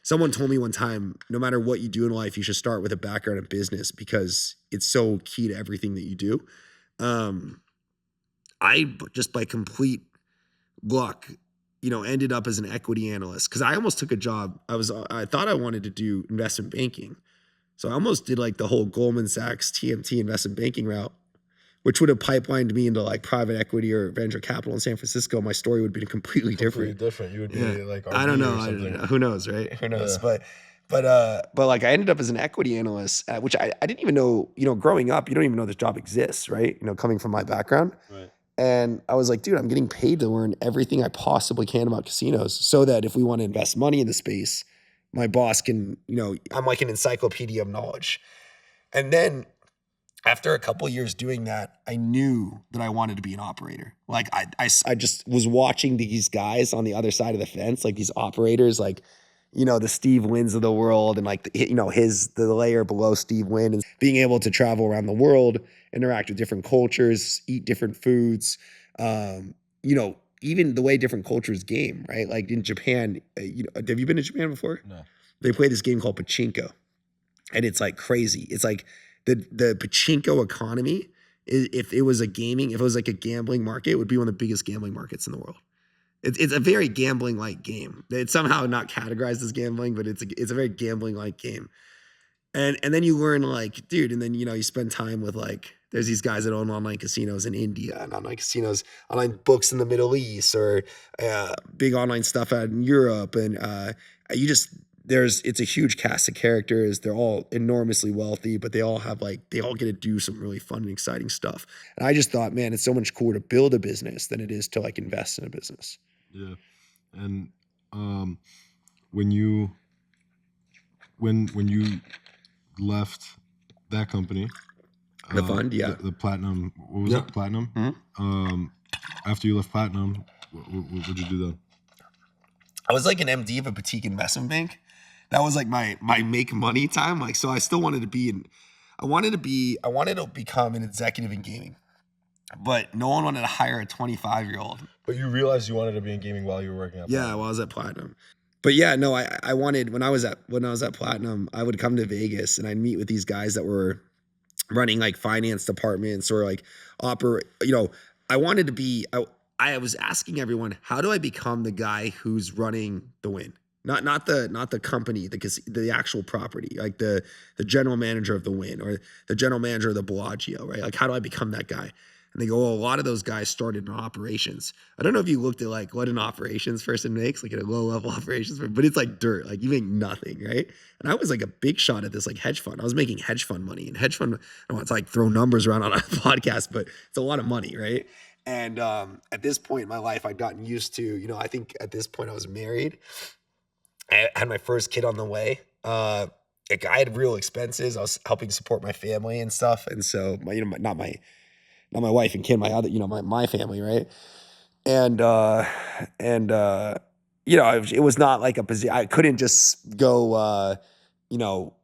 someone told me one time, no matter what you do in life, you should start with a background in business because it's so key to everything that you do. I just by complete luck, ended up as an equity analyst because I almost took a job. I thought I wanted to do investment banking. So I almost did like the whole Goldman Sachs TMT investment banking route, which would have pipelined me into like private equity or venture capital in San Francisco. My story would be completely different. You would be like RD I don't know. or something. Who knows, right? Who knows? Yeah. But like I ended up as an equity analyst, which I didn't even know. Growing up, you don't even know this job exists, right? Coming from my background. Right. And I was like, dude, I'm getting paid to learn everything I possibly can about casinos so that if we want to invest money in the space, my boss can, I'm like an encyclopedia of knowledge. And then after a couple of years doing that, I knew that I wanted to be an operator. Like I just was watching these guys on the other side of the fence, like these operators, like, the Steve Wyns of the world and like, the layer below Steve Wynn and being able to travel around the world, interact with different cultures, eat different foods, even the way different cultures game, right? Like in Japan, have you been to Japan before? No. They play this game called pachinko and it's like crazy. It's like the pachinko economy, if it was like a gambling market, it would be one of the biggest gambling markets in the world. It's a very gambling-like game. It's somehow not categorized as gambling, but it's a very gambling-like game. And then you learn like, dude, and then, you spend time with like, there's these guys that own online casinos in India and online casinos, online books in the Middle East or big online stuff out in Europe. And it's a huge cast of characters. They're all enormously wealthy, but they all get to do some really fun and exciting stuff. And I just thought, man, it's so much cooler to build a business than it is to like invest in a business. Yeah. And when you left that company, the fund, yeah, the Platinum, what was it? Platinum. Mm-hmm. After you left Platinum, what did you do then? I was like an MD of a boutique investment bank. That was like my make money time. Like, so I still wanted to I wanted to become an executive in gaming, but no one wanted to hire a 25-year-old. But you realized you wanted to be in gaming while you were working at Platinum. Yeah, while I was at Platinum. But yeah, no, I wanted, when I was at Platinum, I would come to Vegas and I'd meet with these guys that were running like finance departments or like I wanted to be, I was asking everyone, how do I become the guy who's running the Wynn? Not the company, the actual property, like the general manager of the Wynn or the general manager of the Bellagio, right? Like, how do I become that guy? And they go, well, a lot of those guys started in operations. I don't know if you looked at like what an operations person makes, like at a low level operations, but it's like dirt, like you make nothing, right? And I was like a big shot at this like hedge fund. I was making hedge fund money, and hedge fund, I don't want to like throw numbers around on a podcast, but it's a lot of money, right? And at this point in my life, I'd gotten used to, I think at this point I was married. I had my first kid on the way. I had real expenses. I was helping support my family and stuff. And so not my wife and kid, my other, my family, right? And it was not like a position. I couldn't just go,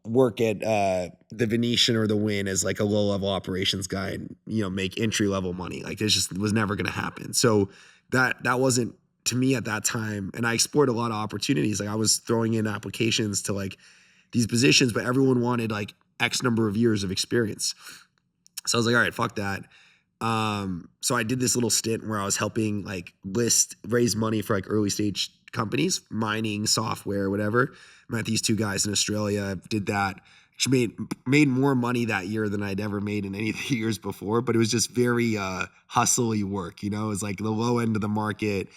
work at the Venetian or the Wynn as like a low level operations guy and, make entry level money. Like it just was never going to happen. So that wasn't to me at that time. And I explored a lot of opportunities. Like I was throwing in applications to like these positions, but everyone wanted like X number of years of experience. So I was like, all right, fuck that. So I did this little stint where I was helping like raise money for like early stage companies, mining, software, whatever. Met these two guys in Australia, did that. Made more money that year than I'd ever made in any of the years before, but it was just very hustly work, it was like the low end of the market.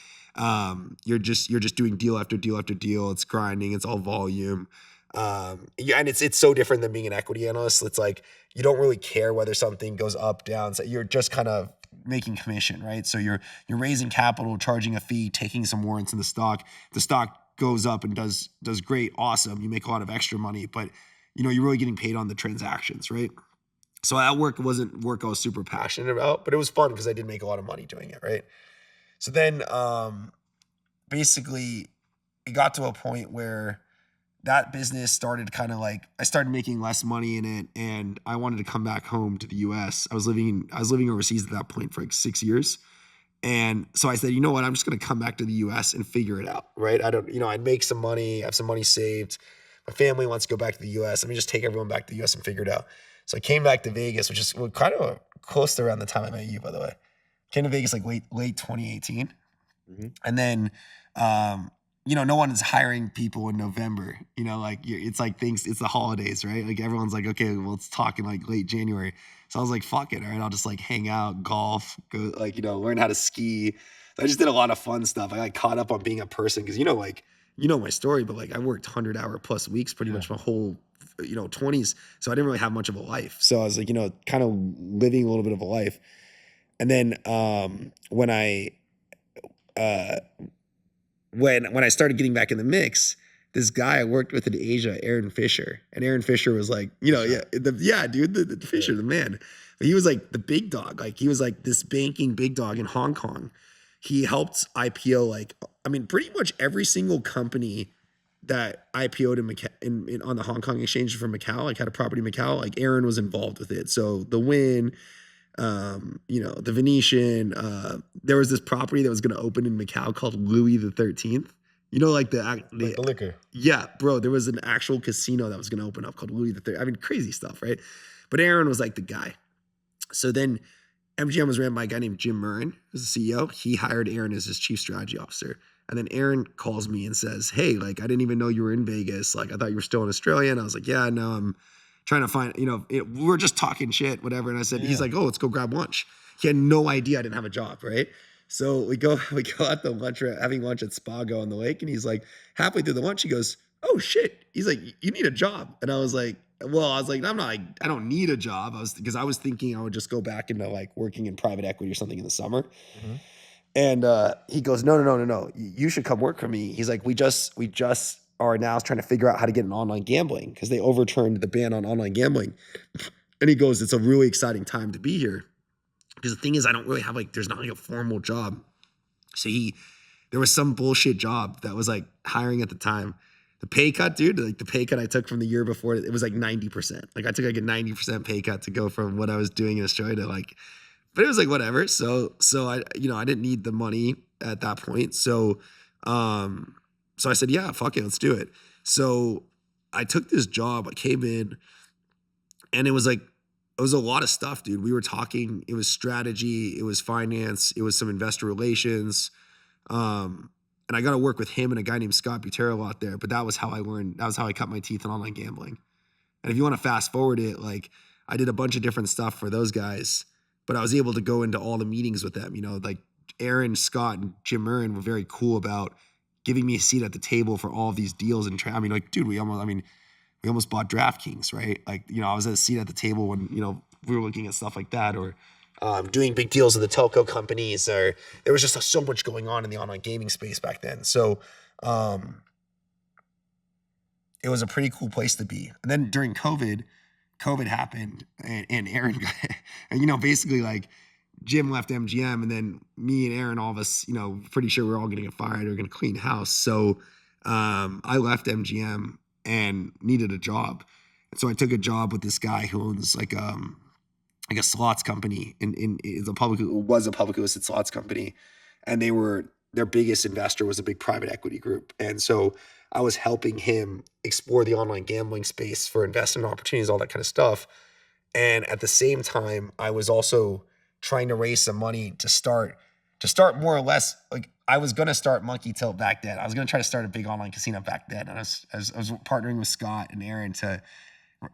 You're just doing deal after deal after deal. It's grinding, it's all volume. And it's so different than being an equity analyst. It's like you don't really care whether something goes up, down. So you're just kind of making commission, right? So you're raising capital, charging a fee, taking some warrants in the stock. The stock goes up and does great, awesome. You make a lot of extra money, but you're really getting paid on the transactions, right? So that work wasn't work I was super passionate about, but it was fun because I did make a lot of money doing it, right? So then basically it got to a point where that business started kind of like, I started making less money in it and I wanted to come back home to the US. I was living overseas at that point for like 6 years. And so I said, you know what? I'm just going to come back to the US and figure it out, right? I'd make some money, have some money saved. My family wants to go back to the US. Let me just take everyone back to the US and figure it out. So I came back to Vegas, which is kind of close to around the time I met you, by the way. Came to Vegas like late 2018. Mhm. And then, no one is hiring people in November. It's like it's the holidays, right? Like everyone's like, okay, well, it's talking like late January. So I was like, fuck it, all right, I'll just like hang out, golf, go learn how to ski. So I just did a lot of fun stuff. I got caught up on being a person because my story, but like I worked 100-hour plus weeks pretty much my whole 20s. So I didn't really have much of a life. So I was like, kind of living a little bit of a life. And then when I started getting back in the mix, this guy I worked with in Asia, Aaron Fisher, and Aaron Fisher was like, the Fisher, the man. But he was like the big dog. Like he was like this banking big dog in Hong Kong. He helped IPO pretty much every single company that IPO'd on the Hong Kong exchange from Macau, like had a property in Macau. Like Aaron was involved with it. So the Wynn, the Venetian, there was this property that was going to open in Macau called Louis the 13th. Like the liquor. Yeah, bro, there was an actual casino that was going to open up called Louis the 13th. Crazy stuff, right? But Aaron was like the guy. So then MGM was ran by a guy named Jim Murren, who's the CEO. He hired Aaron as his chief strategy officer. And then Aaron calls me and says, hey, like, I didn't even know you were in Vegas. Like, I thought you were still in Australia. And I was like, yeah, no, I'm trying to find, we're just talking shit, whatever. And I said, he's like, oh, let's go grab lunch. He had no idea I didn't have a job, right? So we go out to lunch, having lunch at Spago on the lake. And he's like, halfway through the lunch, he goes, oh shit. He's like, you need a job. And I was like, I don't need a job. Because I was thinking I would just go back into like working in private equity or something in the summer. Mm-hmm. And he goes, no. You should come work for me. He's like, we just are now trying to figure out how to get an online gambling because they overturned the ban on online gambling. And he goes, it's a really exciting time to be here. Because the thing is, I don't really have there's not like a formal job. So there was some bullshit job that was like hiring at the time. The pay cut, dude, like the pay cut I took from the year before, it was like 90%. Like I took like a 90% pay cut to go from what I was doing in Australia to like, but it was like whatever. So I didn't need the money at that point. So I said, yeah, fuck it, let's do it. So I took this job. I came in, and it was a lot of stuff, dude. We were talking. It was strategy. It was finance. It was some investor relations. And I got to work with him and a guy named Scott Butera a lot there. But that was how I learned. That was how I cut my teeth in online gambling. And if you want to fast forward it, like I did a bunch of different stuff for those guys. But I was able to go into all the meetings with them. Like Aaron, Scott, and Jim Murren were very cool about giving me a seat at the table for all of these deals. And dude, we almost bought DraftKings, right? Like, I was at a seat at the table when, we were looking at stuff like that, or doing big deals with the telco companies, or there was just so much going on in the online gaming space back then. So it was a pretty cool place to be. And then during COVID happened, and Aaron got, and basically like Jim left MGM, and then me and Aaron, all of us, pretty sure we're all going to get fired or going to clean house. So I left MGM and needed a job. And so I took a job with this guy who owns like a slots company was a publicly listed slots company. And their biggest investor was a big private equity group. And so I was helping him explore the online gambling space for investment opportunities, all that kind of stuff. And at the same time, I was also trying to raise some money to start more or less, like I was going to start Monkey Tilt back then. I was going to try to start a big online casino back then. And I was partnering with Scott and Aaron to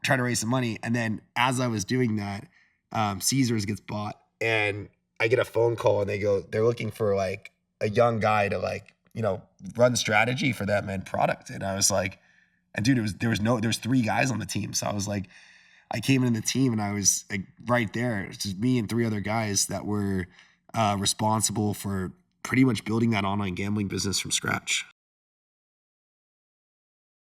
try to raise some money. And then as I was doing that, Caesars gets bought, and I get a phone call, and they're looking for like a young guy to run strategy for them and product. And I was like, and dude, there was 3 guys on the team. So I was like, I came in the team, and I was like right there. It's just me and 3 other guys that were responsible for pretty much building that online gambling business from scratch.